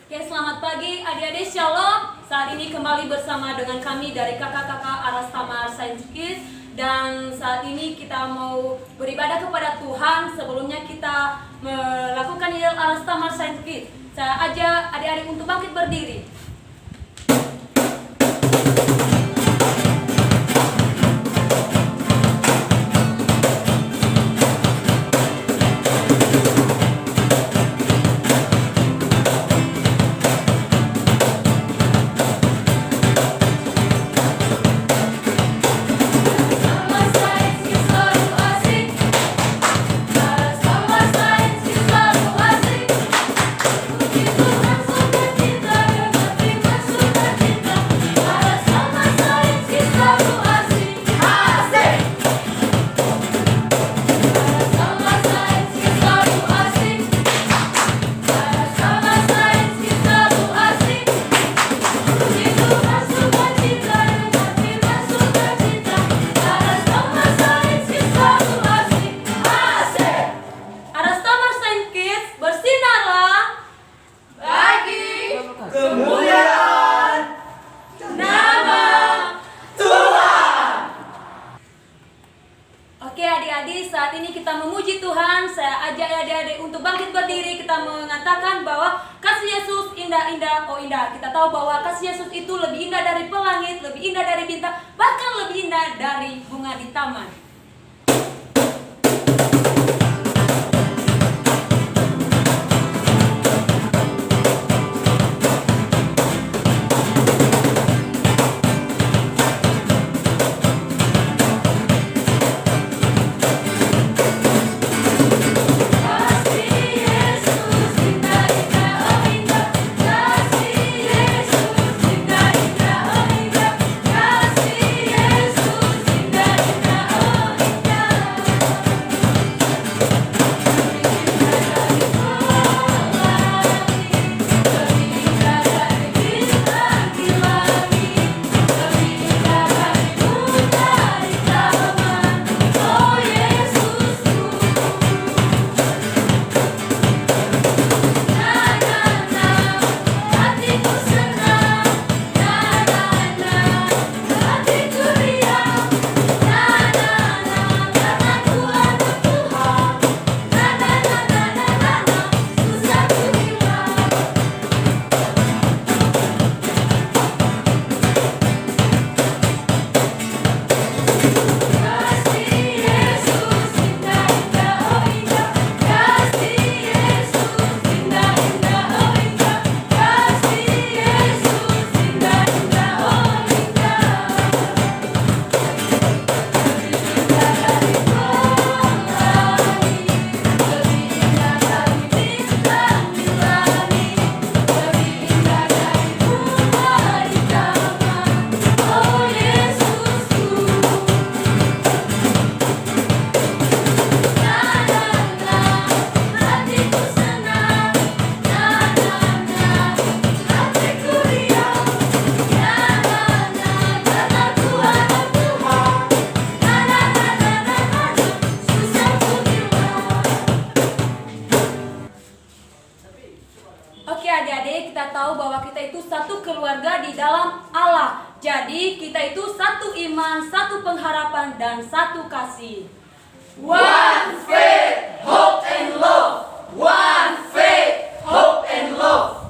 Oke, selamat pagi adik-adik, shalom. Saat ini kembali bersama dengan kami dari kakak-kakak Aras Tamar Science Kids. Dan saat ini kita mau beribadah kepada Tuhan. Sebelumnya kita melakukan Yel Aras Tamar Science Kids. Saya ajak adik-adik untuk bangkit berdiri. Saat ini kita memuji Tuhan. Saya ajak adik-adik untuk bangkit berdiri. Kita mengatakan bahwa kasih Yesus indah-indah, oh indah. Kita tahu bahwa kasih Yesus itu lebih indah dari pelangit, lebih indah dari bintang, bahkan lebih indah dari bunga di taman. Oke adik-adik, kita tahu bahwa kita itu satu keluarga di dalam Allah. Jadi kita itu satu iman, satu pengharapan, dan satu kasih. One faith, hope and love. One faith, hope and love.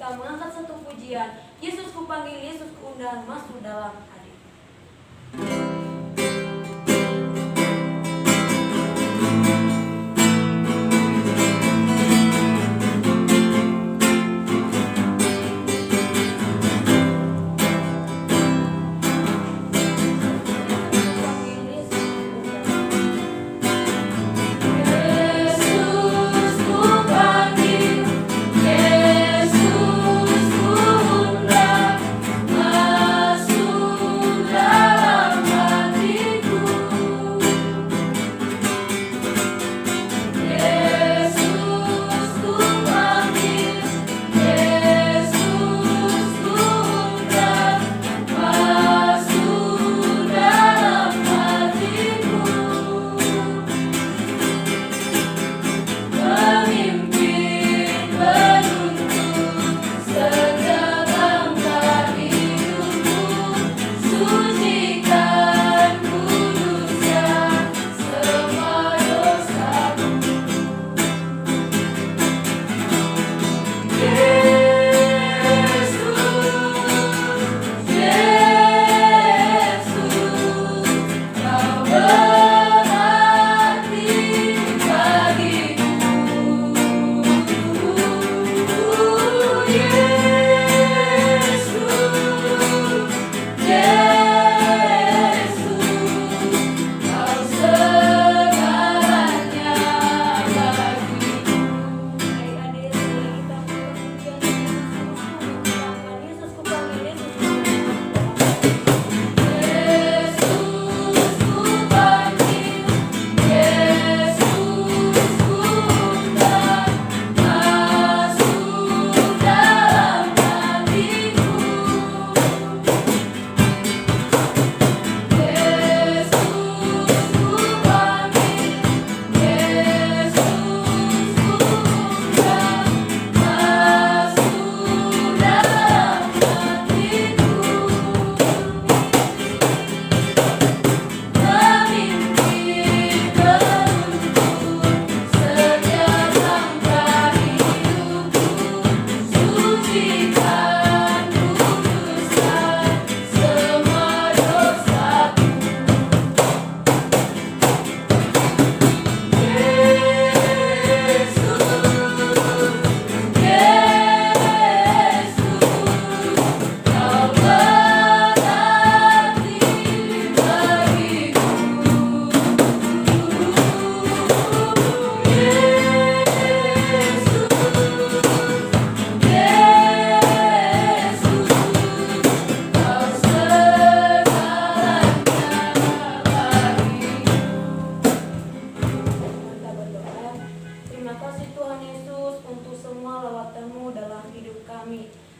kita mengangkat satu pujian. Yesus ku panggil, Yesus ku undang, masuk dalam hati.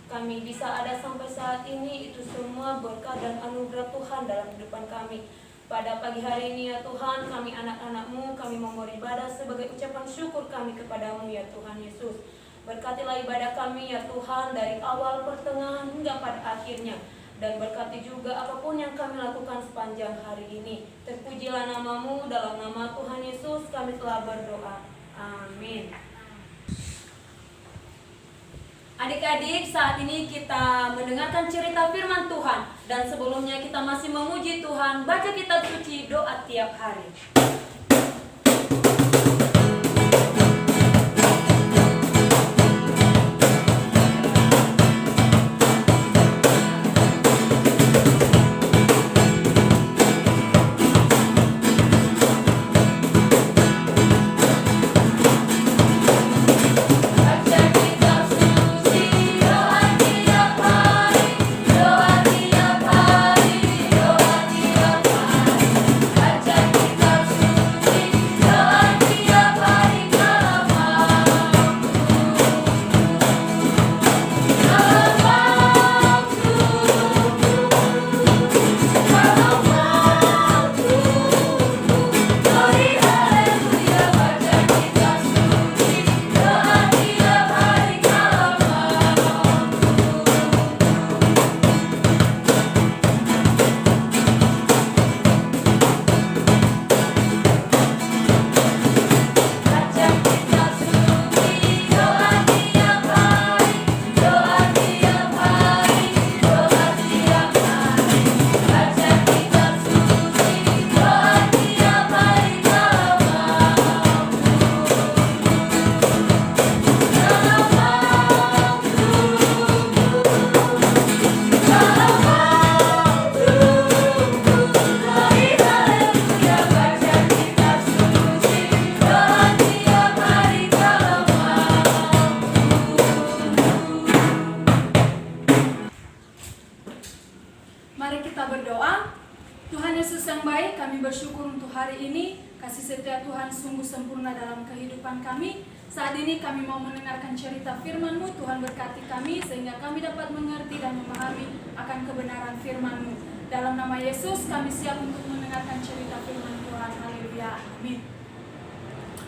Kami bisa ada sampai saat ini, itu semua berkat dan anugerah Tuhan dalam kehidupan kami. Pada pagi hari ini ya Tuhan, kami anak-anak-Mu, kami mau beribadah sebagai ucapan syukur kami kepadamu ya Tuhan Yesus. Berkatilah ibadah kami ya Tuhan, dari awal, pertengahan, hingga pada akhirnya. Dan berkati juga apapun yang kami lakukan sepanjang hari ini. Terpujilah nama-Mu, dalam nama Tuhan Yesus kami telah berdoa. Amin. Adik-adik, saat ini kita mendengarkan cerita firman Tuhan. Dan sebelumnya kita masih memuji Tuhan, baca kitab suci, doa tiap hari. Baca kitab suci Mari kita berdoa. Tuhan Yesus yang baik, kami bersyukur untuk hari ini. Kasih setia Tuhan sungguh sempurna dalam kehidupan kami. Saat ini kami mau mendengarkan cerita firman-Mu. Tuhan berkati kami sehingga kami dapat mengerti dan memahami akan kebenaran firman-Mu. Dalam nama Yesus kami siap untuk mendengarkan cerita firman Tuhan. Haleluya. Amin.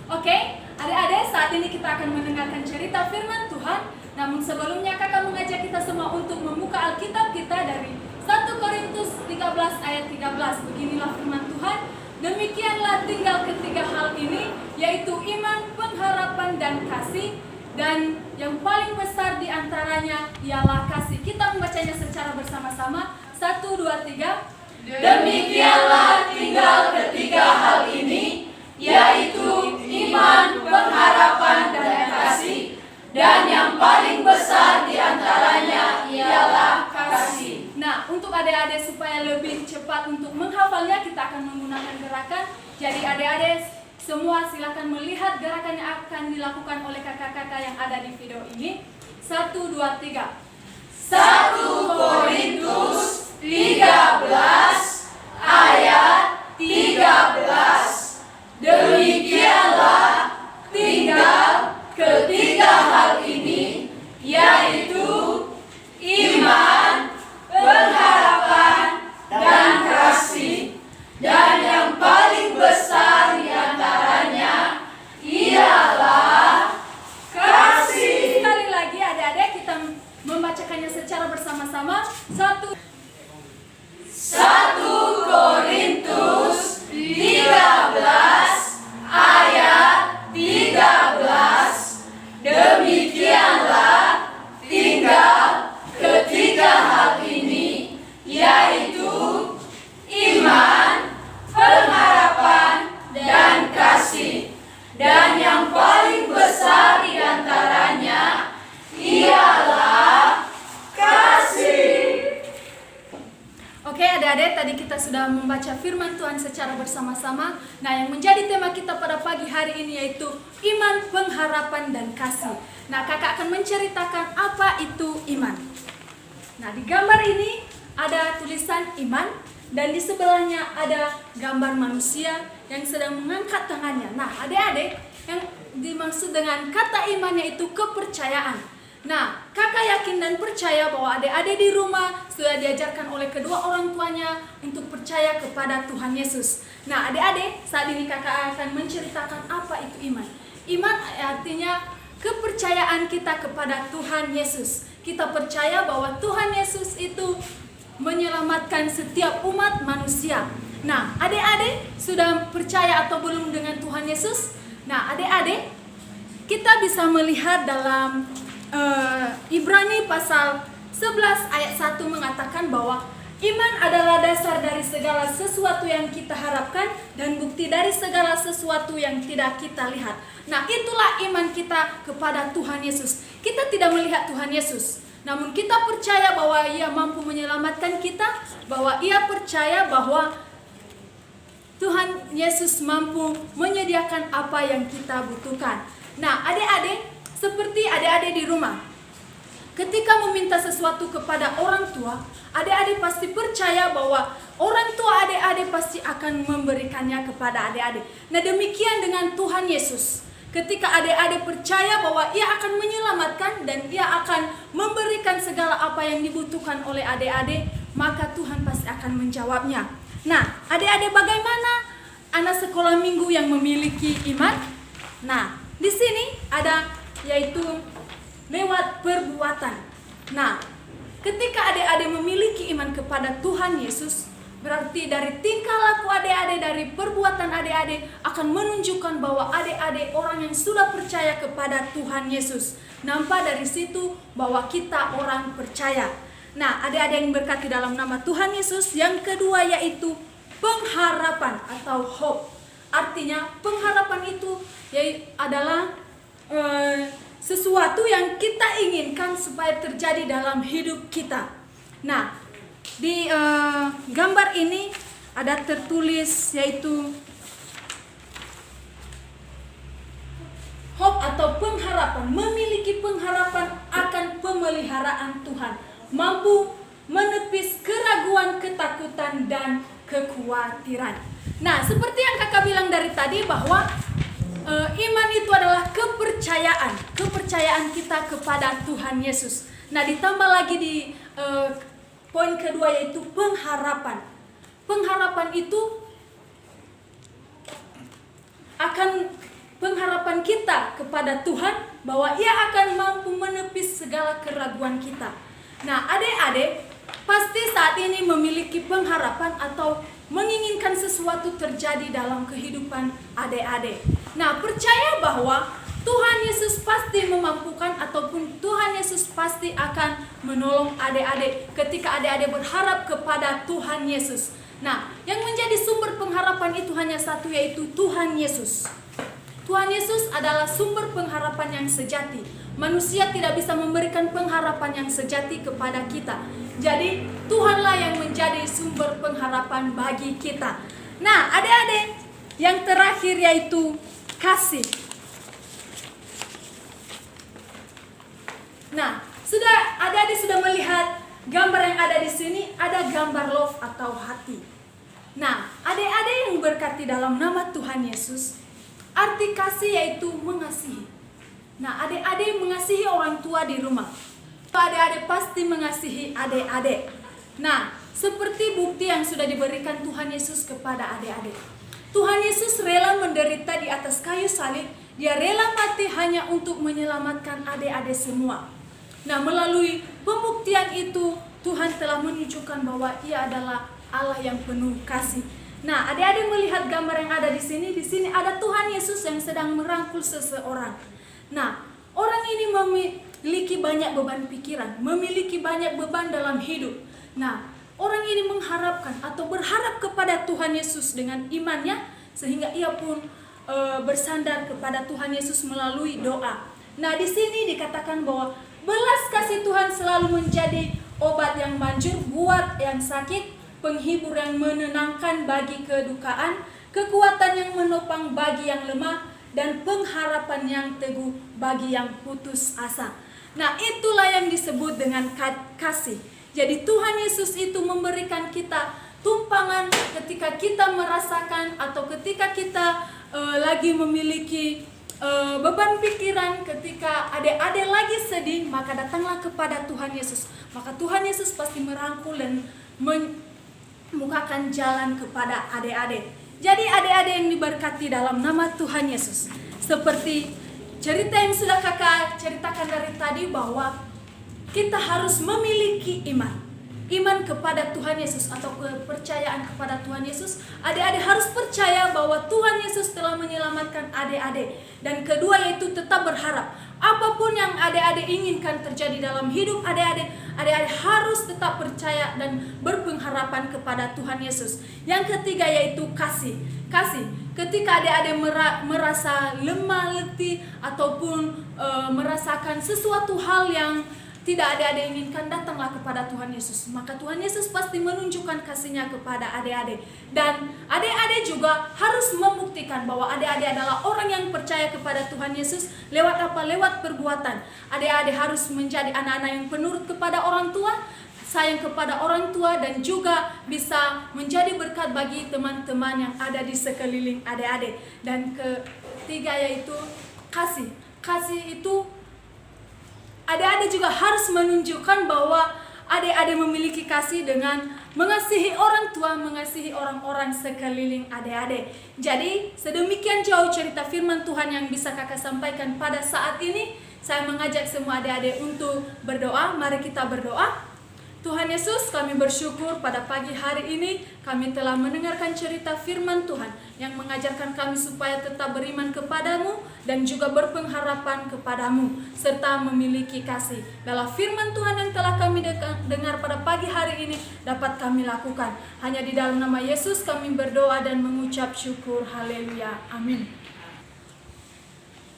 Oke, adik-adik, saat ini kita akan mendengarkan cerita firman Tuhan. Namun sebelumnya kakak mengajak kita semua untuk membuka Alkitab kita dari 1 Korintus 13 ayat 13. Beginilah firman Tuhan. Demikianlah tinggal ketiga hal ini, yaitu iman, pengharapan, dan kasih. Dan yang paling besar di antaranya ialah kasih. Kita membacanya secara bersama-sama. 1, 2, 3. Demikianlah tinggal ketiga hal ini, yaitu iman, pengharapan, dan kasih. Dan yang paling besar di antaranya ialah kasih. Nah, untuk adik-adik supaya lebih cepat untuk menghafalnya, kita akan menggunakan gerakan. Jadi adik-adik semua silakan melihat gerakan yang akan dilakukan oleh kakak-kakak yang ada di video ini. 1, 2, 3. 1 Korintus 13 ayat 13. Demikianlah tinggal ketiga hal ini, yaitu iman, pengharapan, dan kasih. Dan yang paling besar di antaranya ialah kasih. Sekali lagi adik-adik kita membacakannya secara bersama-sama. 1 Korintus 13 ayat 13. Demikianlah tinggal ketiga hal ini, yaitu iman, pengharapan, dan kasih. Dan yang paling besar di antaranya ialah kasih. Oke adik-adik, tadi kita sudah membaca firman Tuhan secara bersama-sama. Nah, yang menjadi tema kita pada pagi hari ini yaitu iman, pengharapan, dan kasih. Nah, kakak akan menceritakan apa itu iman. Nah, di gambar ini ada tulisan iman dan di sebelahnya ada gambar manusia yang sedang mengangkat tangannya. Nah, adik-adik, yang dimaksud dengan kata iman yaitu kepercayaan. Nah, kakak yakin dan percaya bahwa adik-adik di rumah sudah diajarkan oleh kedua orang tuanya untuk percaya kepada Tuhan Yesus. Nah, adik-adik, saat ini kakak akan menceritakan apa itu iman. Iman artinya kepercayaan kita kepada Tuhan Yesus. Kita percaya bahwa Tuhan Yesus itu menyelamatkan setiap umat manusia. Nah, adik-adik sudah percaya atau belum dengan Tuhan Yesus? Nah, adik-adik, kita bisa melihat dalam Ibrani pasal 11 ayat 1 mengatakan bahwa iman adalah dasar dari segala sesuatu yang kita harapkan dan bukti dari segala sesuatu yang tidak kita lihat. Nah, itulah iman kita kepada Tuhan Yesus. Kita tidak melihat Tuhan Yesus, namun kita percaya bahwa Ia mampu menyelamatkan kita, bahwa Ia percaya bahwa Tuhan Yesus mampu menyediakan apa yang kita butuhkan. Nah, adik-adik, seperti adik-adik di rumah, ketika meminta sesuatu kepada orang tua, adik-adik pasti percaya bahwa orang tua adik-adik pasti akan memberikannya kepada adik-adik. Nah, demikian dengan Tuhan Yesus. Ketika adik-adik percaya bahwa Ia akan menyelamatkan dan Ia akan memberikan segala apa yang dibutuhkan oleh adik-adik, maka Tuhan pasti akan menjawabnya. Nah, adik-adik, bagaimana anak sekolah minggu yang memiliki iman? Nah, di sini ada yaitu lewat perbuatan. Nah, ketika adik-adik memiliki iman kepada Tuhan Yesus, berarti dari tingkah laku adik-adik, dari perbuatan adik-adik akan menunjukkan bahwa adik-adik orang yang sudah percaya kepada Tuhan Yesus. Nampak dari situ bahwa kita orang percaya. Nah, adik-adik yang berkati dalam nama Tuhan Yesus, yang kedua yaitu pengharapan atau hope. Artinya pengharapan itu adalah sesuatu yang kita inginkan supaya terjadi dalam hidup kita. Nah, di gambar ini ada tertulis yaitu hope atau pengharapan, memiliki pengharapan akan pemeliharaan Tuhan, mampu menepis keraguan, ketakutan ketakutan dan kekhawatiran. Nah, seperti yang kakak bilang dari tadi bahwa iman itu adalah kepercayaan kita kepada Tuhan Yesus. Nah, ditambah lagi di poin kedua yaitu pengharapan. Pengharapan itu akan pengharapan kita kepada Tuhan bahwa Ia akan mampu menepis segala keraguan kita. Nah, adik-adik pasti saat ini memiliki pengharapan atau menginginkan sesuatu terjadi dalam kehidupan adik-adik. Nah, percaya bahwa Tuhan Yesus pasti memampukan ataupun Tuhan Yesus pasti akan menolong adik-adik ketika adik-adik berharap kepada Tuhan Yesus. Nah, yang menjadi sumber pengharapan itu hanya satu, yaitu Tuhan Yesus. Tuhan Yesus adalah sumber pengharapan yang sejati. Manusia tidak bisa memberikan pengharapan yang sejati kepada kita. Jadi, Tuhanlah yang menjadi sumber pengharapan bagi kita. Nah, adik-adik, yang terakhir yaitu kasih. Nah, adik-adik sudah melihat gambar yang ada di sini, ada gambar love atau hati. Nah, adik-adik yang berkati dalam nama Tuhan Yesus, arti kasih yaitu mengasihi. Nah, adik-adik mengasihi orang tua di rumah. Adik-adik pasti mengasihi adik-adik. Nah, seperti bukti yang sudah diberikan Tuhan Yesus kepada adik-adik. Tuhan Yesus rela menderita di atas kayu salib. Dia rela mati hanya untuk menyelamatkan adik-adik semua. Nah, melalui pembuktian itu, Tuhan telah menunjukkan bahwa Ia adalah Allah yang penuh kasih. Nah, adik-adik melihat gambar yang ada di sini. Di sini ada Tuhan Yesus yang sedang merangkul seseorang. Nah, orang ini memiliki banyak beban pikiran, memiliki banyak beban dalam hidup. Nah, orang ini mengharapkan atau berharap kepada Tuhan Yesus dengan imannya, sehingga ia pun bersandar kepada Tuhan Yesus melalui doa. Nah, di sini dikatakan bahwa belas kasih Tuhan selalu menjadi obat yang manjur buat yang sakit, penghibur yang menenangkan bagi kedukaan, kekuatan yang menopang bagi yang lemah, dan pengharapan yang teguh bagi yang putus asa. Nah, itulah yang disebut dengan kasih. Jadi Tuhan Yesus itu memberikan kita tumpangan ketika kita merasakan atau ketika kita lagi memiliki beban pikiran, ketika adik-adik lagi sedih, maka datanglah kepada Tuhan Yesus. Maka Tuhan Yesus pasti merangkul dan membukakan jalan kepada adik-adik. Jadi adik-adik yang diberkati dalam nama Tuhan Yesus, seperti cerita yang sudah kakak ceritakan dari tadi, bahwa kita harus memiliki iman kepada Tuhan Yesus atau kepercayaan kepada Tuhan Yesus. Adik-adik harus percaya bahwa Tuhan Yesus telah menyelamatkan adik-adik. Dan kedua yaitu tetap berharap. Apapun yang adik-adik inginkan terjadi dalam hidup adik-adik harus tetap percaya dan berpengharapan kepada Tuhan Yesus. Yang ketiga yaitu kasih. Ketika adik-adik merasa lemah, letih, ataupun merasakan sesuatu hal yang tidak adik-adik inginkan, datanglah kepada Tuhan Yesus. Maka Tuhan Yesus pasti menunjukkan kasih-Nya kepada adik-adik. Dan adik-adik juga harus membuktikan bahwa adik-adik adalah orang yang percaya kepada Tuhan Yesus. Lewat apa? Lewat perbuatan. Adik-adik harus menjadi anak-anak yang penurut kepada orang tua, sayang kepada orang tua, dan juga bisa menjadi berkat bagi teman-teman yang ada di sekeliling adik-adik. Dan ketiga yaitu kasih. Kasih itu adik-adik juga harus menunjukkan bahwa adik-adik memiliki kasih dengan mengasihi orang tua, mengasihi orang-orang sekeliling adik-adik. Jadi, sedemikian jauh cerita firman Tuhan yang bisa kakak sampaikan pada saat ini. Saya mengajak semua adik-adik untuk berdoa. Mari kita berdoa. Tuhan Yesus, kami bersyukur pada pagi hari ini kami telah mendengarkan cerita firman Tuhan yang mengajarkan kami supaya tetap beriman kepadamu dan juga berpengharapan kepadamu serta memiliki kasih. Dalam firman Tuhan yang telah kami dengar pada pagi hari ini dapat kami lakukan. Hanya di dalam nama Yesus kami berdoa dan mengucap syukur. Haleluya. Amin.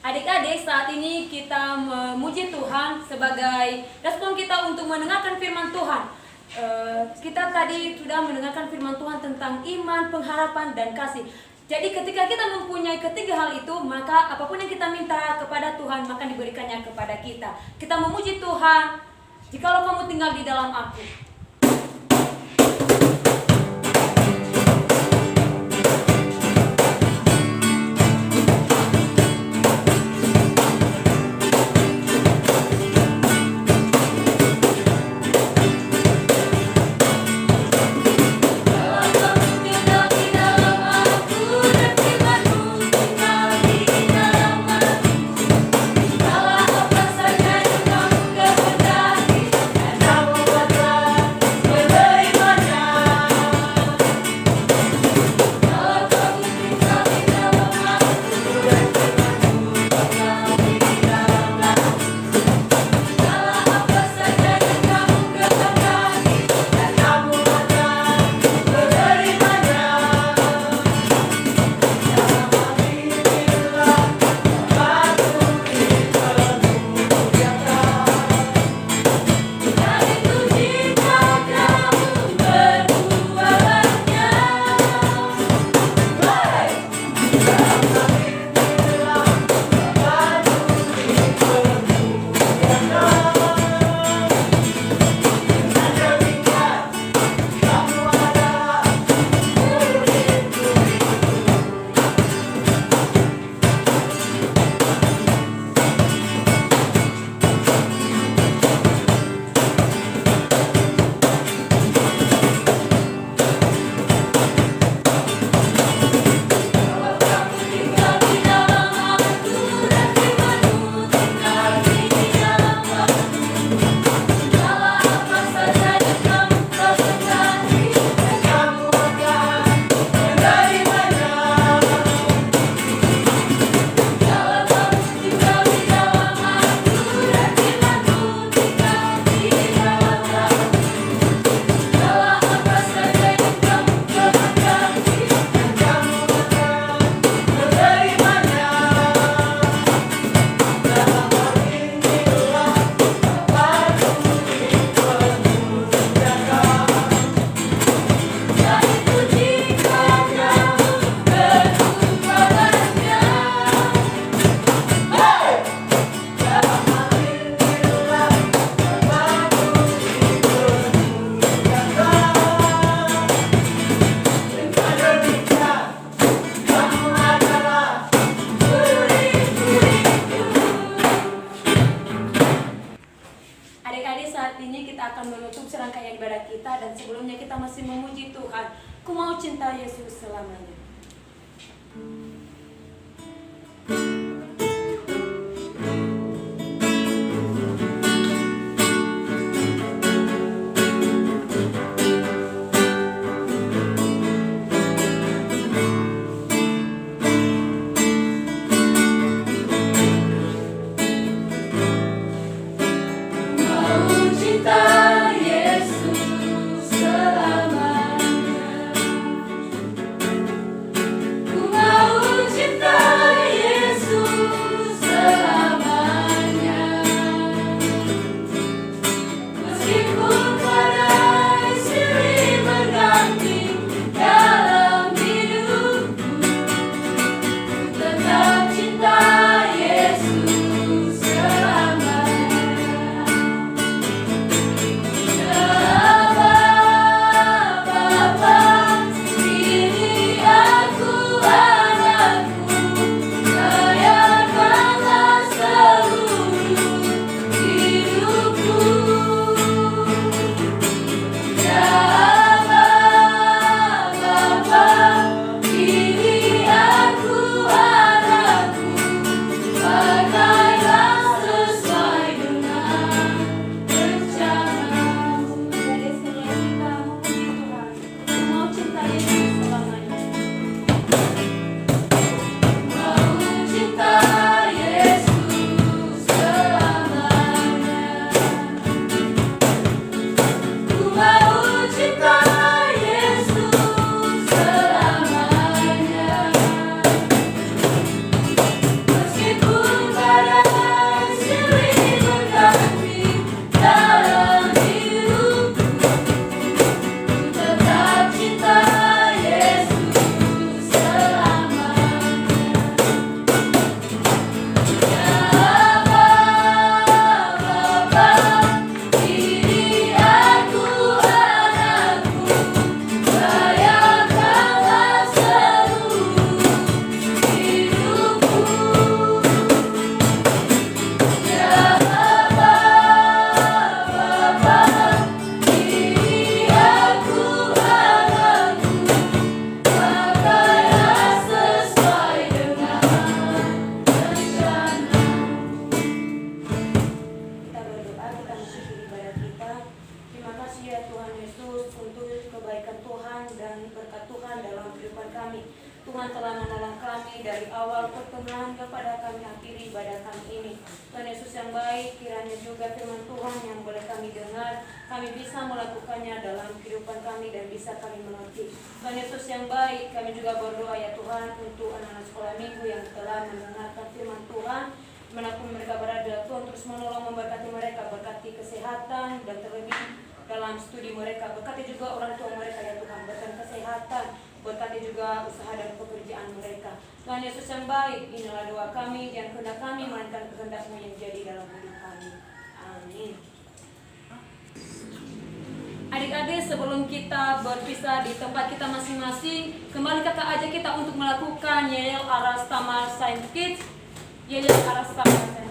Adik-adik, saat ini kita memuji Tuhan sebagai respon kita untuk mendengarkan firman Tuhan. Kita tadi sudah mendengarkan firman Tuhan tentang iman, pengharapan, dan kasih. Jadi ketika kita mempunyai ketiga hal itu, maka apapun yang kita minta kepada Tuhan, maka diberikannya kepada kita. Kita memuji Tuhan, jikalau kamu tinggal di dalam aku. kepada kita. Dan sebelumnya kita masih memuji Tuhan. Ku mau cinta Yesus selamanya. Tuhan telah menolong kami dari awal pertengahan kepada kami akhiri ibadah kami ini. Tuhan Yesus yang baik, kiranya juga firman Tuhan yang boleh kami dengar, kami bisa melakukannya dalam kehidupan kami dan bisa kami mengerti. Tuhan Yesus yang baik, kami juga berdoa ya Tuhan untuk anak-anak sekolah minggu yang telah mendengarkan firman Tuhan. Dimanapun mereka berada, Tuhan terus menolong memberkati mereka, berkati kesehatan dan terlebih dalam studi mereka. Berkati juga orang tua mereka ya Tuhan, berkati kesehatan, berkati juga usaha dan pekerjaan mereka. Tuhan Yesus yang baik, inilah doa kami, dan kehendak kami melainkan kehendak-Mu yang jadi dalam hidup kami. Amin. Adik-adik, sebelum kita berpisah di tempat kita masing-masing, kembali kakak ajak kita untuk melakukan Yel Aras Tamar Saint Kids. Yel Aras Tamar Saint